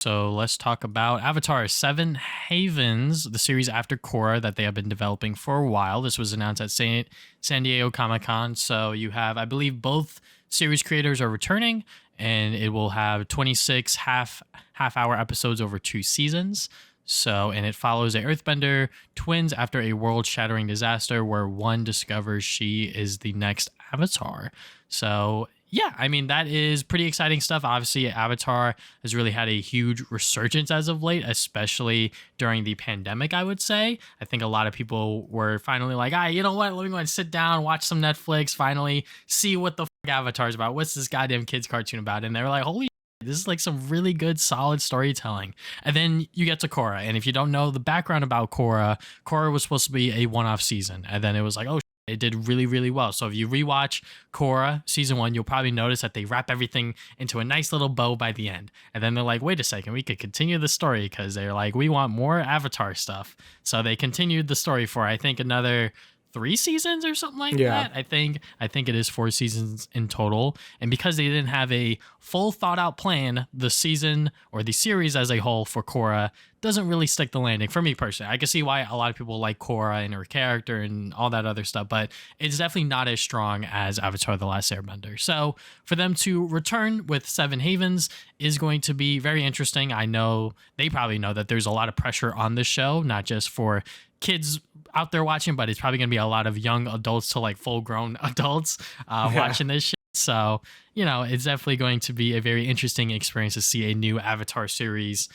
So let's talk about Avatar Seven Havens, the series after Korra that they have been developing for a while. This was announced at San Diego Comic Con. So you have, I believe, both series creators are returning, and it will have 26 half hour episodes over 2 seasons. So, and it follows a Earthbender twins after a world shattering disaster where one discovers she is the next Avatar. So, yeah, I mean, that is pretty exciting stuff. Obviously, Avatar has really had a huge resurgence as of late, especially during the pandemic, I would say. I think a lot of people were finally like, you know what? Let me go and sit down, watch some Netflix, finally see what the Avatar is about. What's this goddamn kids cartoon about? And they were like, holy this is like some really good, solid storytelling. And then you get to Korra. And if you don't know the background about Korra, Korra was supposed to be a one-off season. And then it was like, oh, it did really, really well. So if you rewatch Korra season 1, you'll probably notice that they wrap everything into a nice little bow by the end. And then they're like, wait a second, we could continue the story because they're like, we want more Avatar stuff. So they continued the story for, I think, another 3 seasons or something like Yeah. that. I think it is 4 seasons in total. And because they didn't have a full thought out plan, the season or the series as a whole for Korra doesn't really stick the landing for me personally. I can see why a lot of people like Korra and her character and all that other stuff, but it's definitely not as strong as Avatar: The Last Airbender. So for them to return with Seven Havens is going to be very interesting. I know they probably know that there's a lot of pressure on this show, not just for kids out there watching, but it's probably going to be a lot of young adults to like full grown adults watching this shit. So, it's definitely going to be a very interesting experience to see a new Avatar series